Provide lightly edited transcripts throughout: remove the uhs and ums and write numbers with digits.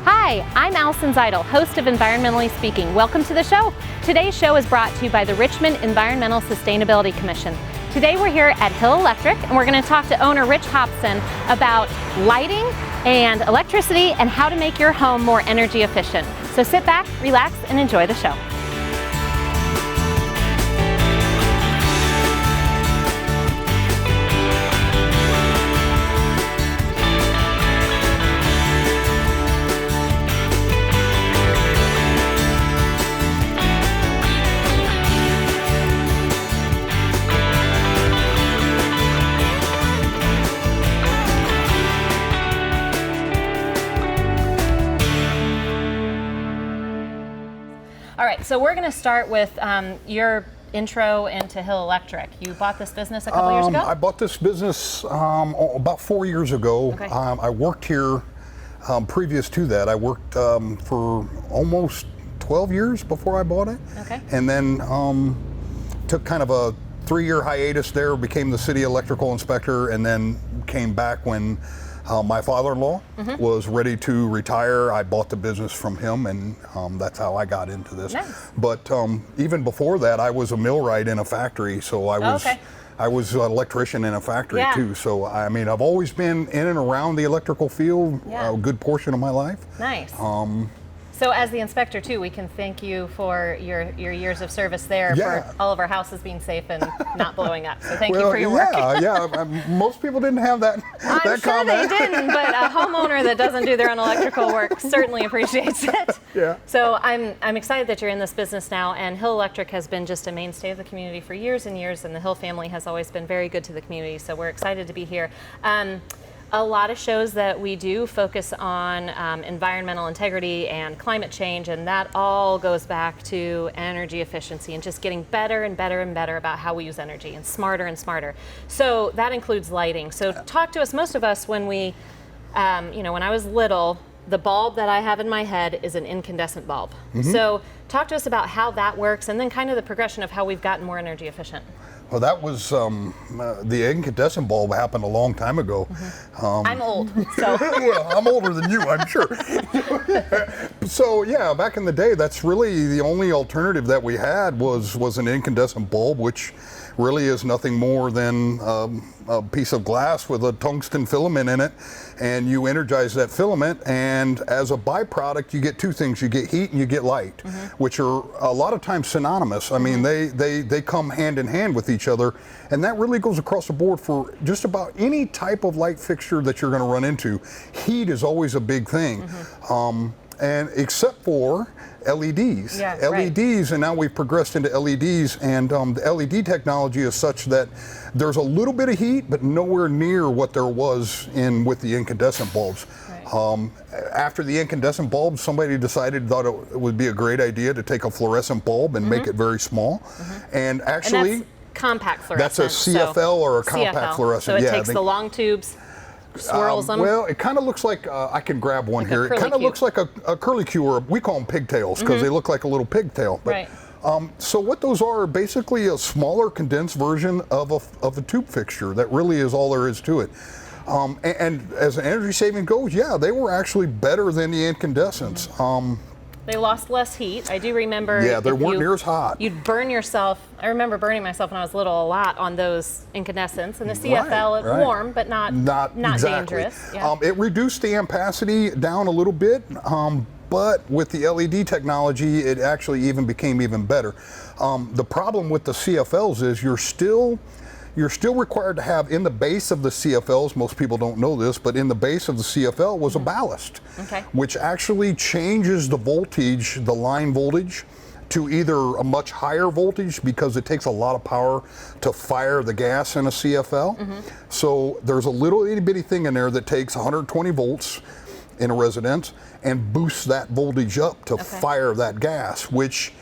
Hi, I'm Alison Zajdel, host of Environmentally Speaking. Welcome to the show. Today's show is brought to you by the Richmond Environmental Sustainability Commission. Today we're here at Hill Electric and we're going to talk to owner Rich Hobson about lighting and electricity and how to make your home more energy efficient. So sit back, relax, and enjoy the show. All right, so we're going to start with your intro into Hill Electric. You bought this business a couple years ago? I bought this business about 4 years ago. Okay. I worked here previous to that. I worked for almost 12 years before I bought it. Okay. And then took kind of a 3-year hiatus there, became the city electrical inspector, and then came back when my father-in-law was ready to retire. I bought the business from him, and that's how I got into this. Nice. But even before that, I was a millwright in a factory, so I was an electrician in a factory too. So I mean, I've always been in and around the electrical field a good portion of my life. Nice. So as the inspector too, we can thank you for your years of service there, for all of our houses being safe and not blowing up. So thank you for your work. Most people didn't have that I'm that sure comment. they didn't, but a homeowner that doesn't do their own electrical work certainly appreciates it. Yeah. So I'm excited that you're in this business now, and Hill Electric has been just a mainstay of the community for years and years, and the Hill family has always been very good to the community, so we're excited to be here. A lot of shows that we do focus on environmental integrity and climate change, and that all goes back to energy efficiency and just getting better and better and better about how we use energy, and smarter. So that includes lighting. So talk to us. Most of us, when we, when I was little, the bulb that I have in my head is an incandescent bulb. So talk to us about how that works, and then kind of the progression of how we've gotten more energy efficient. Well, that was the incandescent bulb happened a long time ago. I'm old, so. Well, I'm older than you, I'm sure. So yeah, back in the day, that's really the only alternative that we had was an incandescent bulb, which really is nothing more than a piece of glass with a tungsten filament in it, and you energize that filament, and as a byproduct you get two things: you get heat and you get light, which are a lot of times synonymous. I mean, they come hand in hand with each other, and that really goes across the board for just about any type of light fixture that you're going to run into. Heat is always a big thing, and except for LEDs. LEDs, and now we've progressed into LEDs, and the LED technology is such that there's a little bit of heat, but nowhere near what there was with the incandescent bulbs. After the incandescent bulb, somebody thought it would be a great idea to take a fluorescent bulb and make it very small, and actually. And that's compact fluorescent. That's a CFL or a compact fluorescent. So it takes the long tubes, swirls them. Well, it kind of looks like, I can grab one here. It kind of looks like a curlicue, or we call them pigtails because they look like a little pigtail. But, so what those are basically a smaller condensed version of a tube fixture. That really is all there is to it. And as an energy saving goes, they were actually better than the incandescents. They lost less heat. I do remember. Yeah, they weren't near as hot. You'd burn yourself. I remember burning myself when I was little a lot on those incandescents. And the CFL, it's warm, but not exactly dangerous. It reduced the ampacity down a little bit, but with the LED technology, it actually became even better. The problem with the CFLs is you're still required to have in the base of the CFLs, most people don't know this, but in the base of the CFL was a ballast, which actually changes the voltage, the line voltage, to either a much higher voltage because it takes a lot of power to fire the gas in a CFL. So there's a little itty bitty thing in there that takes 120 volts in a residence and boosts that voltage up to fire that gas, which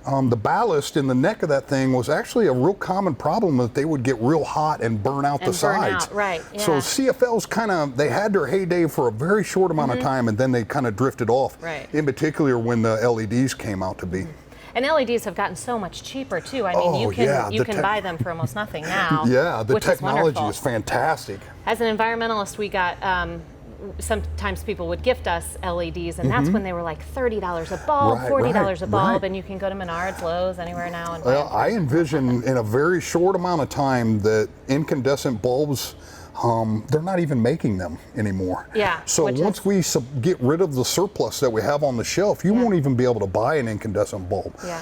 the ballast in the neck of that thing was actually a real common problem, that they would get real hot and burn out the sides. So CFLs they had their heyday for a very short amount of time, and then they kind of drifted off, in particular when the LEDs came out to be. And LEDs have gotten so much cheaper too. I mean, you can buy them for almost nothing now. The which technology is fantastic. As an environmentalist, we got sometimes people would gift us LEDs, and that's when they were like $30 a bulb, $40 a bulb, and you can go to Menards, Lowe's, anywhere now. And well, I envision in a very short amount of time that incandescent bulbs, they're not even making them anymore. Yeah. So once we get rid of the surplus that we have on the shelf, you won't even be able to buy an incandescent bulb. Yeah.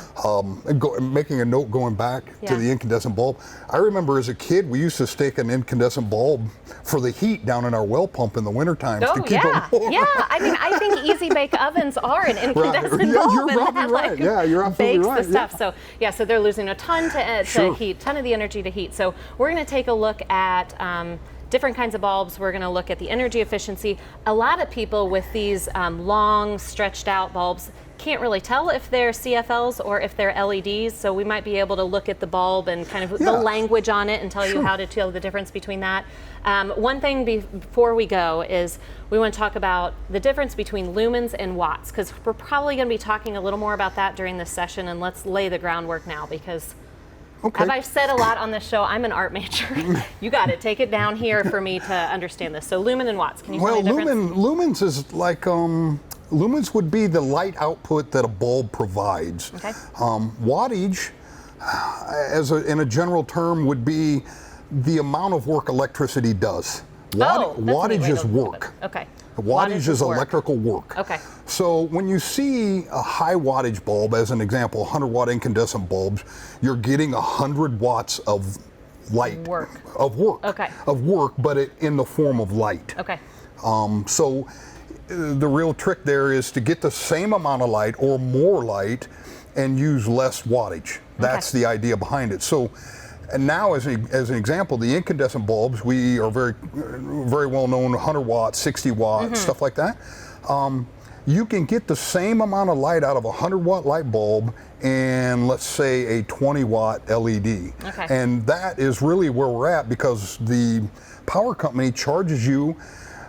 Making a note going back to the incandescent bulb, I remember as a kid we used to stick an incandescent bulb for the heat down in our well pump in the winter times to keep it warm. Yeah. I think easy bake ovens are an incandescent bulb. Yeah, you're probably right. Yeah, you're absolutely right. Bakes the stuff. So they're losing a ton to heat, ton of the energy to heat. So we're going to take a look at different kinds of bulbs. We're going to look at the energy efficiency. A lot of people with these long, stretched out bulbs can't really tell if they're CFLs or if they're LEDs, so we might be able to look at the bulb and kind of the language on it and tell you how to tell the difference between that. One thing before we go is we want to talk about the difference between lumens and watts, because we're probably going to be talking a little more about that during this session, and let's lay the groundwork now, because as I've said a lot on this show, I'm an art major. You got it. Take it down here for me to understand this. So lumen and watts. Can you tell me the difference? Lumens is like, lumens would be the light output that a bulb provides. Okay. Wattage, in a general term, would be the amount of work electricity does. Wattage is work. Okay. Wattage is electrical work. Okay. So when you see a high wattage bulb, as an example, 100 watt incandescent bulbs, you're getting 100 watts of light. Of work, but in the form of light. Okay. So the real trick there is to get the same amount of light or more light and use less wattage. That's the idea behind it. So, and now, as an example, the incandescent bulbs, we are very well known, 100 watts, 60 watts, stuff like that. You can get the same amount of light out of a 100 watt light bulb and, let's say, a 20 watt LED. Okay. And that is really where we're at, because the power company charges you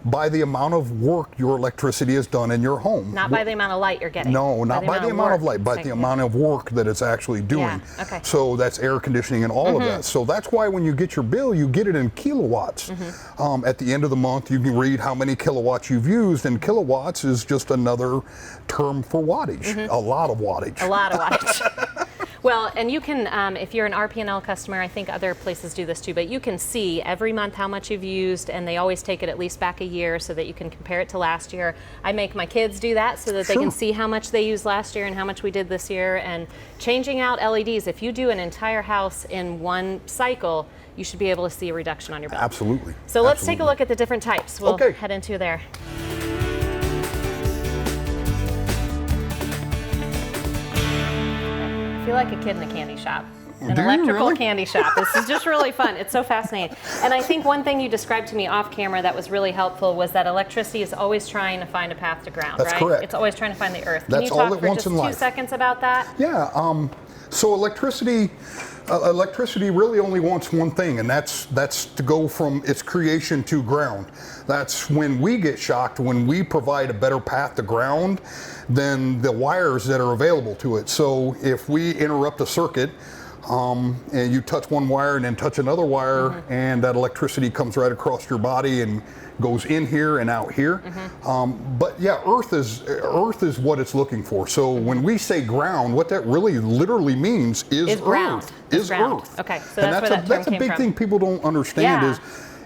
by the amount of work your electricity is done in your home. Not by the amount of light you're getting. No, not by the amount of light, by the amount of work that it's actually doing. Yeah. Okay. So that's air conditioning and all of that. So that's why when you get your bill, you get it in kilowatts. At the end of the month, you can read how many kilowatts you've used, and kilowatts is just another term for wattage. A lot of wattage. A lot of wattage. Well, and you can, if you're an RP&L customer, I think other places do this too, but you can see every month how much you've used, and they always take it at least back a year so that you can compare it to last year. I make my kids do that so that they can see how much they used last year and how much we did this year. And changing out LEDs, if you do an entire house in one cycle, you should be able to see a reduction on your bill. Absolutely. So let's take a look at the different types. We'll head into there. I feel like a kid in a candy shop, an electrical candy shop. This is just really fun. It's so fascinating. And I think one thing you described to me off camera that was really helpful was that electricity is always trying to find a path to ground, That's correct. It's always trying to find the earth. Can That's you all talk it for wants just in 2 life. seconds about that? Yeah. So electricity really only wants one thing, and that's to go from its creation to ground. That's when we get shocked, when we provide a better path to ground than the wires that are available to it. So if we interrupt a circuit, and you touch one wire and then touch another wire, and that electricity comes right across your body and goes in here and out here. But yeah, Earth is what it's looking for. So when we say ground, what that really literally means is ground. Earth. Is ground. Earth. Okay, so that's a big thing people don't understand is.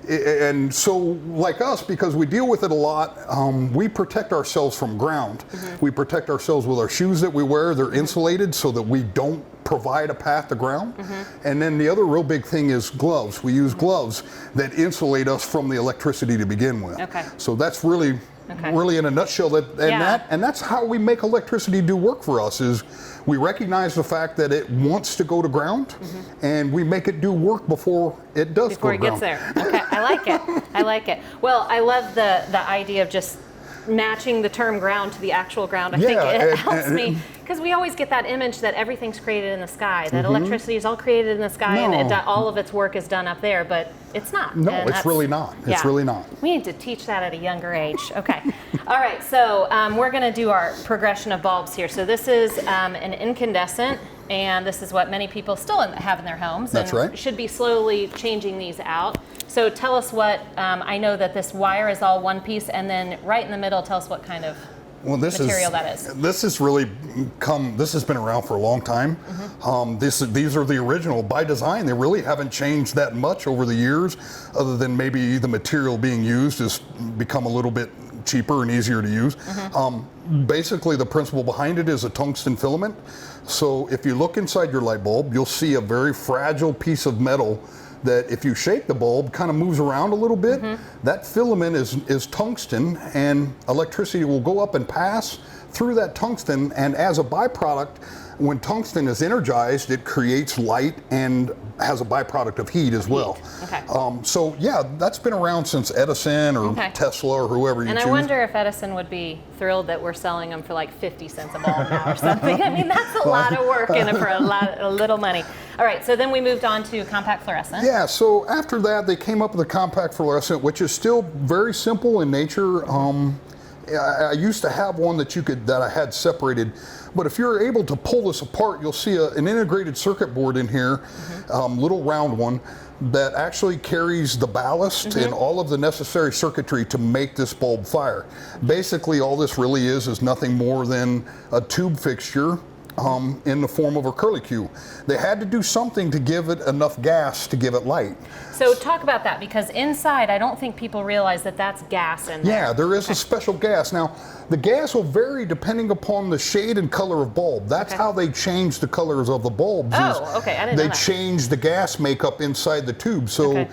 And so, like us, because we deal with it a lot, we protect ourselves from ground. We protect ourselves with our shoes that we wear. They're insulated so that we don't provide a path to ground. And then the other real big thing is gloves. We use gloves that insulate us from the electricity to begin with. Okay. So that's really in a nutshell and that's how we make electricity do work for us, is we recognize the fact that it wants to go to ground, and we make it do work before it does go to ground. Before it gets there. Okay, I like it. I like it. Well, I love the idea of just matching the term ground to the actual ground. I think it helps me, because we always get that image that everything's created in the sky, that electricity is all created in the sky, and all of its work is done up there, but it's not. No, it's really not. It's really not. We need to teach that at a younger age. Okay. All right, so we're going to do our progression of bulbs here. So this is an incandescent, and this is what many people still have in their homes. That's and right. Should be slowly changing these out. So tell us what, I know that this wire is all one piece, and then right in the middle, tell us what kind of material that is. This has really this has been around for a long time. These are the original. By design, they really haven't changed that much over the years, other than maybe the material being used has become a little bit cheaper and easier to use. Basically, the principle behind it is a tungsten filament. So if you look inside your light bulb, you'll see a very fragile piece of metal that if you shake the bulb, kind of moves around a little bit. That filament is tungsten, and electricity will go up and pass through that tungsten, and as a byproduct, when tungsten is energized, it creates light and has a byproduct of heat as well. Okay. So yeah, that's been around since Edison or Tesla or whoever you choose. And I wonder if Edison would be thrilled that we're selling them for like 50 cents a bulb now or something. I mean, that's a lot of work and for a little money. All right, so then we moved on to compact fluorescent. Yeah, so after that, they came up with the compact fluorescent, which is still very simple in nature. I used to have one that I had separated, but if you're able to pull this apart, you'll see an integrated circuit board in here, little round one, that actually carries the ballast and all of the necessary circuitry to make this bulb fire. Basically, all this really is nothing more than a tube fixture in the form of a curlicue. They had to do something to give it enough gas to give it light. So talk about that, because inside, I don't think people realize that that's gas in there. Yeah, there is a special gas. Now, the gas will vary depending upon the shade and color of bulb. That's how they change the colors of the bulbs. Oh, okay, I didn't know that. They change the gas makeup inside the tube. So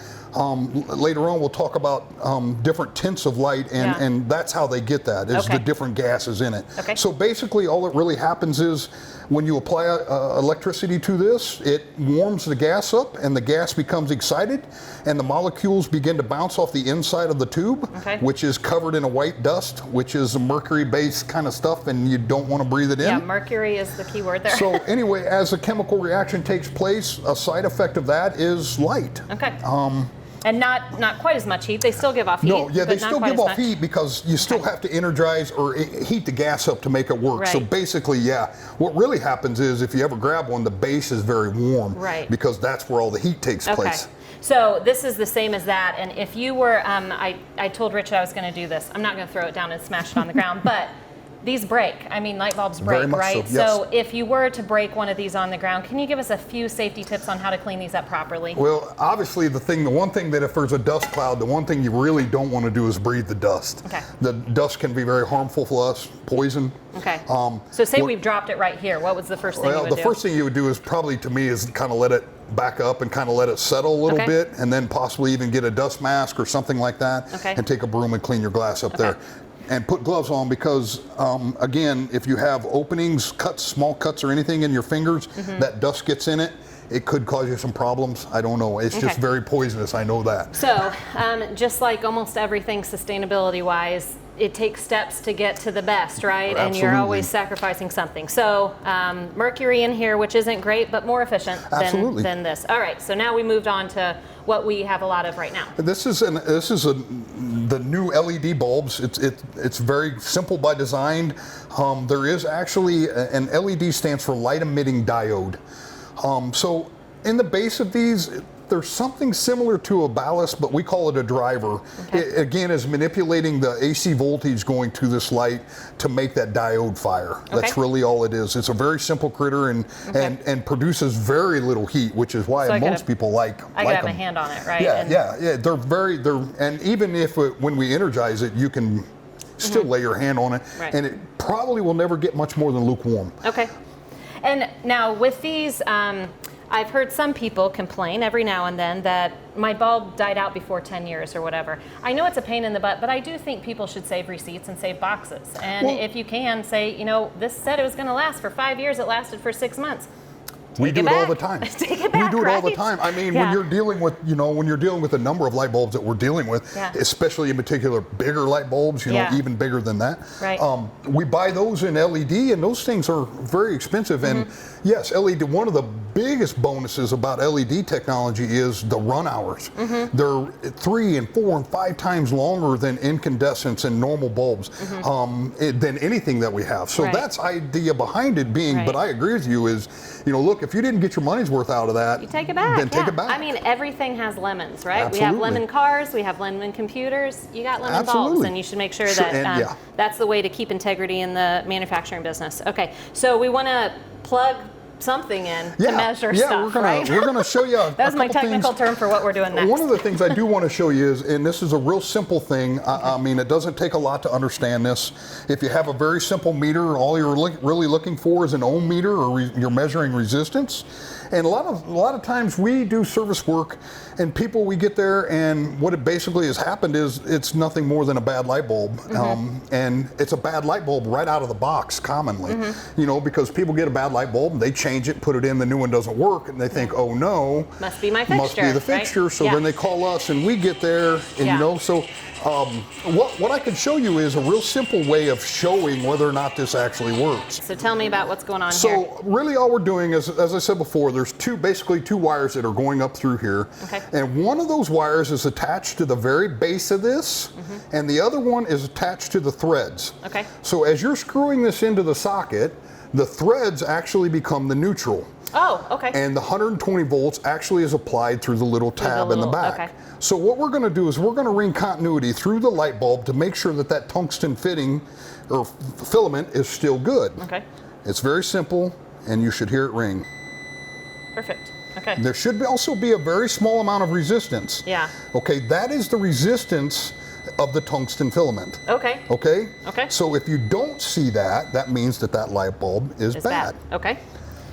later on, we'll talk about different tints of light, and that's how they get that, is the different gases in it. So basically, all that really happens is when you apply electricity to this, it warms the gas up, and the gas becomes excited, and the molecules begin to bounce off the inside of the tube, which is covered in a white dust, which is a mercury-based kind of stuff, and you don't want to breathe it in. Yeah, mercury is the key word there. So anyway, as a chemical reaction takes place, a side effect of that is light. And not quite as much heat. They still give off heat. No, yeah, but they still give off heat because you still have to energize or heat the gas up to make it work. So basically, what really happens is if you ever grab one, the base is very warm because that's where all the heat takes place. So this is the same as that. And if you were, I told Richard I was going to do this. I'm not going to throw it down and smash it on the ground, but these break. I mean, light bulbs break, right? So if you were to break one of these on the ground, can you give us a few safety tips on how to clean these up properly? Well, obviously the one thing that if there's a dust cloud, the one thing you really don't want to do is breathe the dust. The dust can be very harmful for us, poison. So say we've dropped it right here. What was the first thing you would do? Well, the first thing you would do is probably, to me, is kind of let it back up and kind of let it settle a little bit, and then possibly even get a dust mask or something like that, and take a broom and clean your glass up there. And put gloves on because, again, if you have openings, cuts, small cuts or anything in your fingers, that dust gets in it, it could cause you some problems. I don't know. It's just very poisonous. I know that. So just like almost everything sustainability-wise, it takes steps to get to the best, right? And you're always sacrificing something. So mercury in here, which isn't great, but more efficient than this. All right, so now we moved on to what we have a lot of right now. This is the new LED bulbs. It's very simple by design. There is actually an LED stands for light emitting diode. So in the base of these, there's something similar to a ballast, but we call it a driver. It, again, is manipulating the AC voltage going to this light to make that diode fire. That's really all it is. It's a very simple critter and produces very little heat, which is why most people like I gotta have my hand on it, right? Yeah. They're and even if when we energize it, you can still lay your hand on it, and it probably will never get much more than lukewarm. And now with these, I've heard some people complain every now and then that my bulb died out before 10 years or whatever. I know it's a pain in the butt, but I do think people should save receipts and save boxes. And if you can say, this said it was going to last for 5 years, it lasted for 6 months. We do it all the time. Take it back, we do it all the right? time. I mean, Yeah. when you're dealing with, when you're dealing with the number of light bulbs that we're dealing with, Yeah. especially in particular bigger light bulbs, Yeah. even bigger than that. Right. We buy those in LED, and those things are very expensive. And yes, LED. One of the biggest bonuses about LED technology is the run hours. They're 3 and 4 and 5 times longer than incandescents and normal bulbs, than anything that we have. So Right. that's idea behind it being. Right. But I agree with you. Is look, if you didn't get your money's worth out of that, You take it back. then take yeah. it back. I mean, everything has lemons, right? We Absolutely. have lemon cars, we have lemon computers. You got lemon bulbs, Absolutely. and you should make sure Sure, that and yeah. that's the way to keep integrity in the manufacturing business. Okay, so we want to plug something in to measure stuff, right? we're gonna show you. That was my technical term for what we're doing next. One of the things I do want to show you is, and this is a real simple thing. I mean, it doesn't take a lot to understand this. If you have a very simple meter, all you're really looking for is an ohm meter, or you're measuring resistance. And a lot of times we do service work, and we get there, and what it basically has happened is it's nothing more than a bad light bulb, and it's a bad light bulb right out of the box commonly, because people get a bad light bulb, and they change it, put it in, the new one doesn't work, and they think, oh no, must be my fixture, must be the fixture. Right? So Yeah. then they call us, and we get there, and so. What I can show you is a real simple way of showing whether or not this actually works. So tell me about what's going on here. So really all we're doing is, as I said before, there's basically two wires that are going up through here. Okay. And one of those wires is attached to the very base of this, and the other one is attached to the threads. Okay. So as you're screwing this into the socket, the threads actually become the neutral. Oh, okay. And the 120 volts actually is applied through the little tab in the back. Okay. So what we're going to do is we're going to ring continuity through the light bulb to make sure that tungsten fitting or filament is still good. Okay. It's very simple, and you should hear it ring. Perfect. Okay. There should also be a very small amount of resistance. Yeah. Okay, that is the resistance of the tungsten filament. Okay. Okay? Okay. So if you don't see that, that means that light bulb is It's bad. Okay.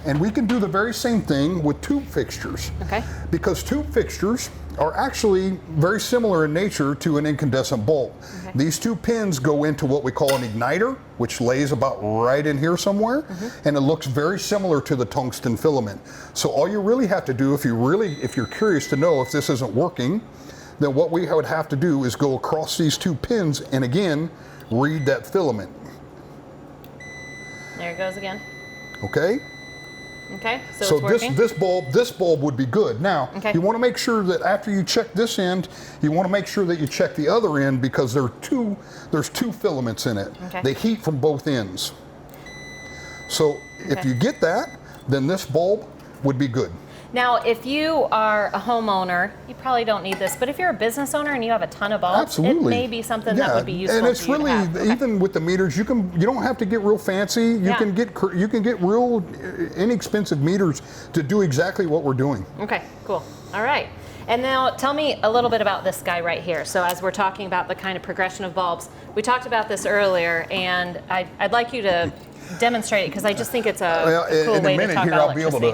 And we can do the very same thing with tube fixtures. Okay. Because tube fixtures are actually very similar in nature to an incandescent bulb. Okay. These two pins go into what we call an igniter, which lays about right in here somewhere, and it looks very similar to the tungsten filament. So all you really have to do, if you're curious to know if this isn't working, then what we would have to do is go across these two pins and again read that filament. There it goes again. Okay? Okay, so So it's working. this bulb would be good. Now, Okay. you want to make sure that after you check this end, you want to make sure that you check the other end, because there's two filaments in it. Okay. They heat from both ends. So if Okay. you get that, then this bulb would be good. Now, if you are a homeowner, you probably don't need this, but if you're a business owner and you have a ton of bulbs, Absolutely. it may be something that would be useful and it's for you really to have. Okay. even with the meters, you don't have to get real fancy. You Yeah. can get real inexpensive meters to do exactly what we're doing. Okay, cool. All right. And now tell me a little bit about this guy right here. So as we're talking about the kind of progression of bulbs, we talked about this earlier, and I'd like you to demonstrate it, because I just think it's a cool in way a minute to talk here, about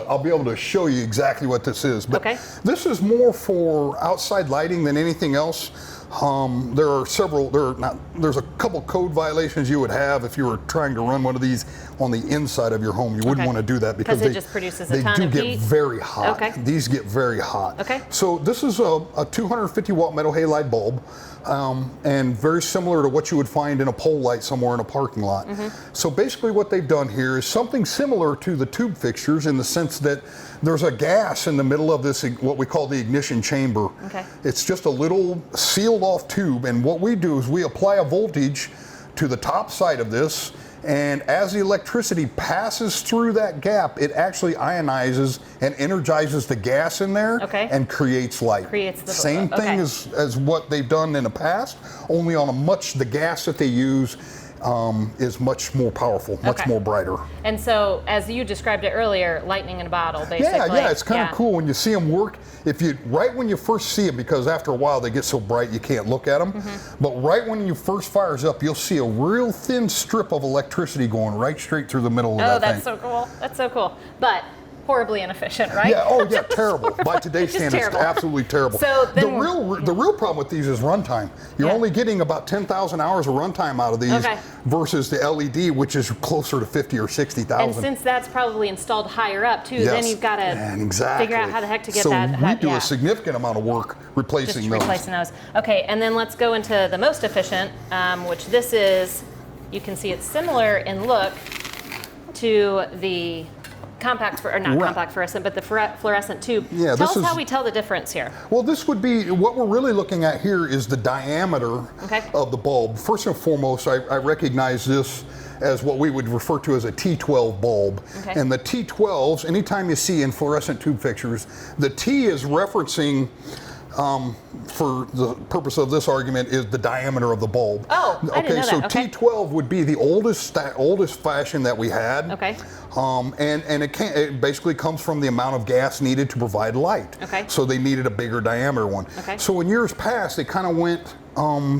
I'll be able to show you exactly what this is. But Okay. this is more for outside lighting than anything else. There's a couple code violations you would have if you were trying to run one of these on the inside of your home. You wouldn't Okay. want to do that because Because it just produces a ton they do of get heat? very hot. Okay. These get very hot. Okay. So this is a 250 watt metal halide bulb, and very similar to what you would find in a pole light somewhere in a parking lot. So basically what they've done here is something similar to the tube fixtures, in the sense that there's a gas in the middle of this, what we call the ignition chamber. Okay. It's just a little sealed off tube, and what we do is we apply a voltage to the top side of this, and as the electricity passes through that gap, it actually ionizes and energizes the gas in there, Okay. and creates light. Creates the- Same thing okay. as what they've done in the past, only on the gas that they use is much more powerful, much Okay. more brighter. And so, as you described it earlier, lightning in a bottle, basically. Yeah, it's kind of cool when you see them work. Right when you first see them, because after a while they get so bright you can't look at them. But right when you first fires up, you'll see a real thin strip of electricity going right straight through the middle of that Oh, that's thing. so cool. That's so cool. But horribly inefficient, right? Yeah. Oh, yeah. Terrible. By today's Just standards, terrible. absolutely terrible. So the then real problem with these is runtime. You're Yeah. only getting about 10,000 hours of runtime out of these Okay. versus the LED, which is closer to 50 or 60,000. And since that's probably installed higher up too, then you've got to exactly. figure out how the heck to get so that. we do a significant amount of work replacing those. Replacing those. Okay, and then let's go into the most efficient, which this is. You can see it's similar in look to the compact, or not compact fluorescent, but the fluorescent tube. Yeah, tell us how we tell the difference here. Well, this would be, what we're really looking at here is the diameter of the bulb. First and foremost, I recognize this as what we would refer to as a T12 bulb. Okay. And the T12s, anytime you see in fluorescent tube fixtures, the T is referencing, for the purpose of this argument, is the diameter of the bulb. Oh, I didn't know that. Okay. T12 would be the oldest fashion that we had. Okay. And it basically comes from the amount of gas needed to provide light. Okay. So they needed a bigger diameter one. Okay. So in years past, they kind of went,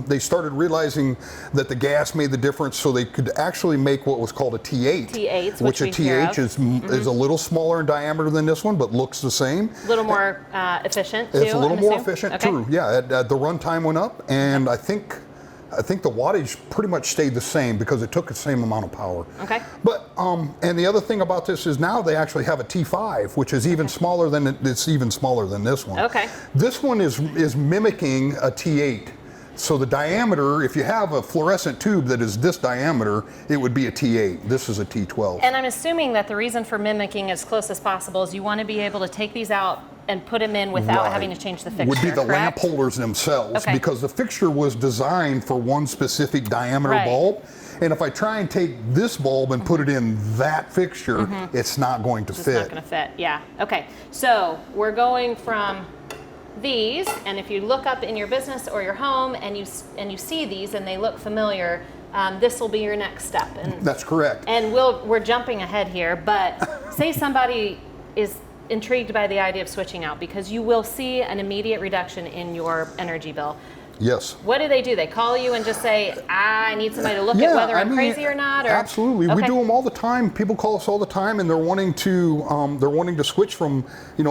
they started realizing that the gas made the difference, so they could actually make what was called a T8. T8s, which a TH is a little smaller in diameter than this one, but looks the same. A little more efficient too. It's a little more efficient too. Yeah, the runtime went up, and I think the wattage pretty much stayed the same because it took the same amount of power. Okay. But and the other thing about this is now they actually have a T5, which is even smaller than it's even smaller than this one. Okay. This one is mimicking a T8. So the diameter, if you have a fluorescent tube that is this diameter, it would be a T8. This is a T12. And I'm assuming that the reason for mimicking as close as possible is you want to be able to take these out and put them in without having to change the fixture. Would be the lamp correct? holders themselves, because the fixture was designed for one specific diameter bulb. And if I try and take this bulb and put it in that fixture, it's not going to fit. It's not going to fit, yeah. Okay, so we're going from these, and if you look up in your business or your home and you see these and they look familiar, this will be your next step. And that's correct. And we're jumping ahead here, but say somebody is intrigued by the idea of switching out, because you will see an immediate reduction in your energy bill. Yes. What do? They call you and just say, I need somebody to look at whether I'm crazy or not? Or? Absolutely. We do them all the time. People call us all the time, and they're wanting to switch from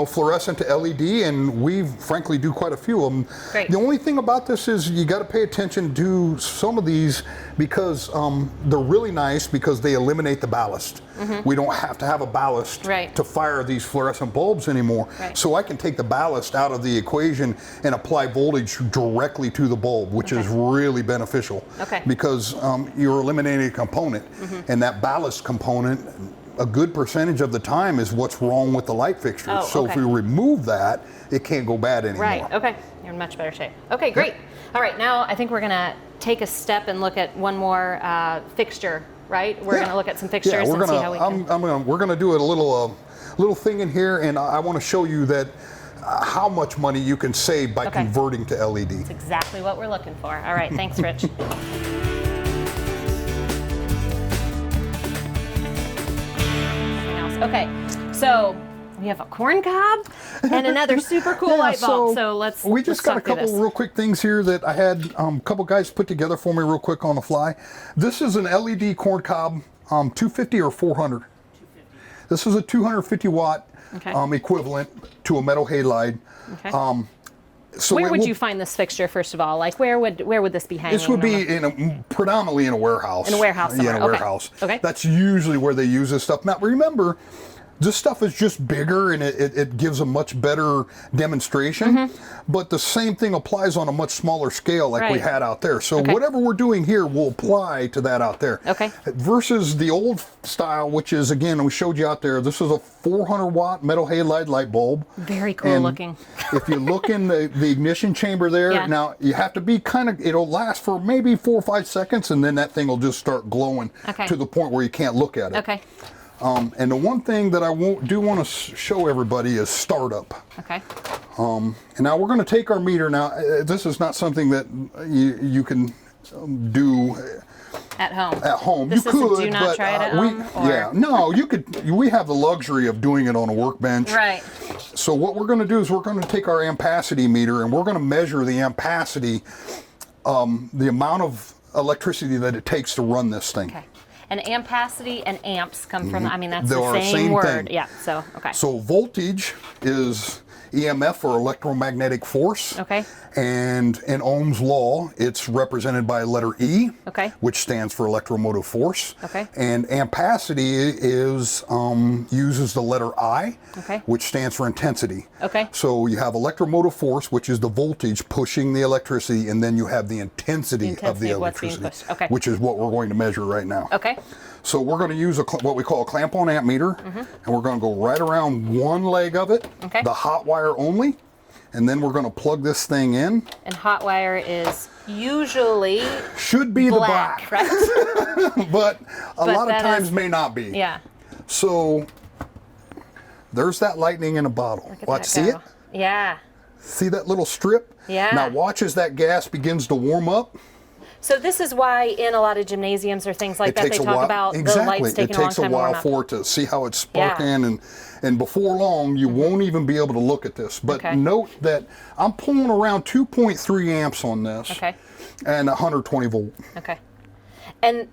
fluorescent to LED, and we frankly do quite a few of them. Great. The only thing about this is you got to pay attention to some of these, because they're really nice because they eliminate the ballast. We don't have to have a ballast to fire these fluorescent bulbs anymore. So I can take the ballast out of the equation and apply voltage directly to the bulb, which is really beneficial. Because you're eliminating a component, and that ballast component, a good percentage of the time, is what's wrong with the light fixture. So if we remove that, it can't go bad anymore. Right. Okay. You're in much better shape. Okay. Great. All right. Now I think we're gonna take a step and look at one more fixture. Right. We're gonna look at some fixtures and see how we can. We're gonna do a little thing in here, and I want to show you that how much money you can save by converting to LED. That's exactly what we're looking for. All right. Thanks, Rich. Okay, so we have a corn cob and another super cool light bulb. So let's. We just got a couple real quick things here that I had a couple guys put together for me real quick on the fly. This is an LED corn cob, 250 or 400. 250. This is a 250 watt equivalent to a metal halide. Okay. So where would you find this fixture, first of all? Like where would this be hanging? This would be predominantly in a warehouse. In a warehouse somewhere. Yeah, in a warehouse. Okay. That's usually where they use this stuff. Now remember, this stuff is just bigger, and it gives a much better demonstration, but the same thing applies on a much smaller scale like we had out there. So whatever we're doing here will apply to that out there. Okay. Versus the old style, which is, again, we showed you out there, this is a 400 watt metal halide light bulb. Very cool looking. If you look in the ignition chamber there, now you have to be it'll last for maybe 4 or 5 seconds, and then that thing will just start glowing to the point where you can't look at it. Okay. And the one thing that I do want to show everybody is startup. Okay. And now we're going to take our meter. Now, this is not something that you can do at home. At home, this you could, do not but try it at home. No, you could. We have the luxury of doing it on a workbench. Right. So what we're going to do is we're going to take our ampacity meter and we're going to measure the ampacity, the amount of electricity that it takes to run this thing. Okay. And ampacity and amps come from, I mean, that's They are the the same same word. thing. Yeah, so, okay. So voltage is EMF, or electromagnetic force. Okay. And in Ohm's law, it's represented by letter E, Okay. which stands for electromotive force. Okay. And ampacity is uses the letter I, Okay. which stands for intensity. Okay. So you have electromotive force, which is the voltage pushing the electricity, and then you have the intensity of the of what's being electricity, pushed. Okay. which is what we're going to measure right now. Okay. So we're going to use what we call a clamp-on amp meter, and we're going to go right around one leg of it, Okay. the hot wire only, and then we're going to plug this thing in. And hot wire is usually Should be black, the black, right? but a lot of that times is- may not be. Yeah. So there's that lightning in a bottle. Look at What, that see go. it? Yeah. See that little strip? Yeah. Now watch as that gas begins to warm up. So this is why in a lot of gymnasiums or things like It that, takes they a talk while. about Exactly. the lights taking it a long takes a time to warm while up. for it to see how it's Yeah. sparking, and before long you won't even be able to look at this. But Okay. note that I'm pulling around 2.3 amps on this, Okay. and 120 volt. Okay. And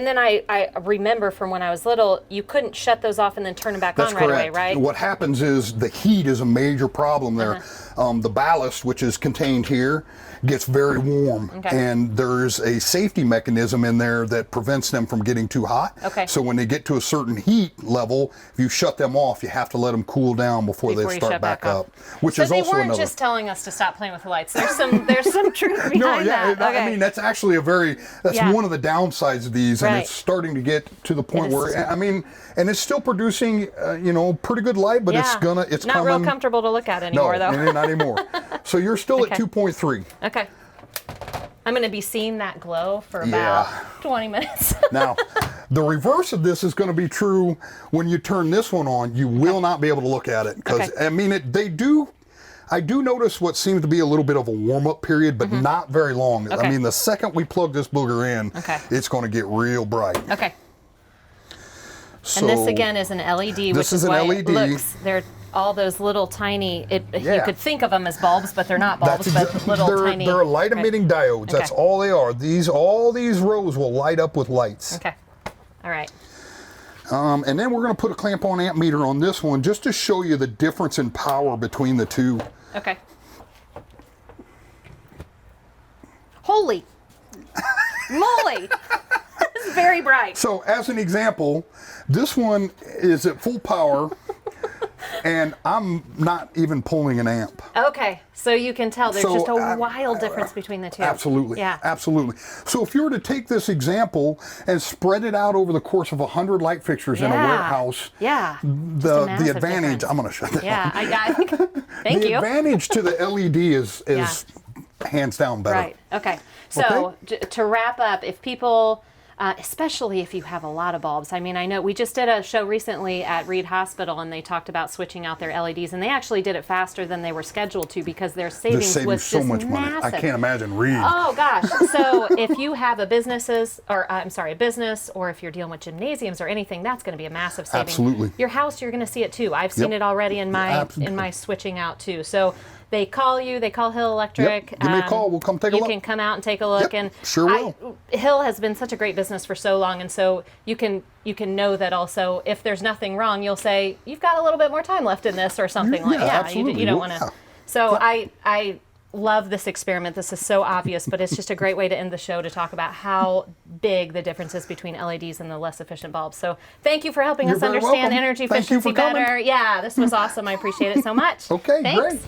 then I remember from when I was little, you couldn't shut those off and then turn them back That's on right correct. away, right? What happens is the heat is a major problem there. Uh-huh. The ballast, which is contained here, gets very warm, Okay. and there's a safety mechanism in there that prevents them from getting too hot. Okay. So when they get to a certain heat level, if you shut them off, you have to let them cool down before they Before you start shut back back up. Which So is they also weren't another. just telling us to stop playing with the lights. There's some truth behind No, yeah, that. Okay. I mean that's actually that's Yeah. one of the downsides of these, and Right. it's starting to get to the point is. where I mean, and it's still producing, pretty good light, but it's not coming. real comfortable to look at anymore, though. No, not anymore. So you're still Okay. at 2.3. Okay. I'm going to be seeing that glow for about 20 minutes. Now, the reverse of this is going to be true when you turn this one on. You will not be able to look at it because Okay. I mean I do notice what seems to be a little bit of a warm-up period, but not very long. Okay. I mean, the second we plug this booger in, Okay. it's going to get real bright. Okay. So, And this again is an LED, which This is an why LED. it looks, they're all those little tiny, you Yeah. could think of them as bulbs, but they're not bulbs, That's but little they're, tiny. They're light emitting diodes. Okay. That's all they are. All these rows will light up with lights. Okay. All right. And then we're going to put a clamp-on amp meter on this one just to show you the difference in power between the two. Okay. Holy moly! This is very bright. So as an example, this one is at full power, and I'm not even pulling an amp. Okay, so you can tell there's So, just a wild difference between the two. Absolutely. Yeah. Absolutely. So if you were to take this example and spread it out over the course of 100 light fixtures in a Yeah. warehouse, Yeah. the massive advantage, difference. I'm going to shut that Yeah, down. thank the you. advantage to the LED is hands down better. Right. Okay. So to wrap up, if people, especially if you have a lot of bulbs, I mean, I know we just did a show recently at Reed Hospital, and they talked about switching out their LEDs, and they actually did it faster than they were scheduled to because their They're savings saving was so just much money. massive. I can't imagine Reed. Oh gosh! So if you have a business, or if you're dealing with gymnasiums or anything, that's going to be a massive saving. Absolutely. Your house, you're going to see it too. I've seen Yep. it already in my Absolutely. switching out too. So they call you. They call Hill Electric. Yep. Give me a call. We'll come take a You look. can come out and take a look. Yep, And sure will. Hill has been such a great business for so long, and so you can know that also if there's nothing wrong, you'll say you've got a little bit more time left in this or something like that. absolutely. You don't Well, want to. yeah. So I love this experiment. This is so obvious, but it's just a great way to end the show to talk about how big the difference is between LEDs and the less efficient bulbs. So thank you for helping You're us very understand welcome. energy Thank you efficiency for coming. better. Yeah, this was awesome. I appreciate it so much. Okay, Thanks. great.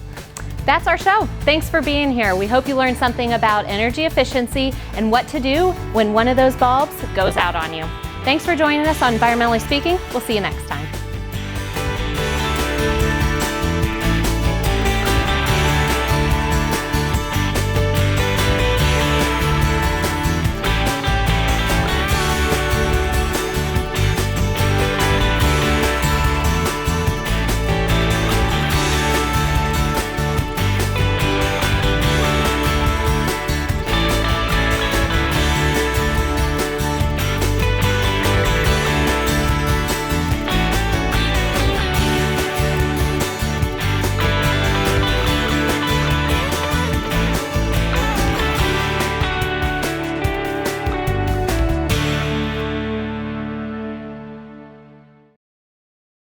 That's our show. Thanks for being here. We hope you learned something about energy efficiency and what to do when one of those bulbs goes out on you. Thanks for joining us on Environmentally Speaking. We'll see you next time.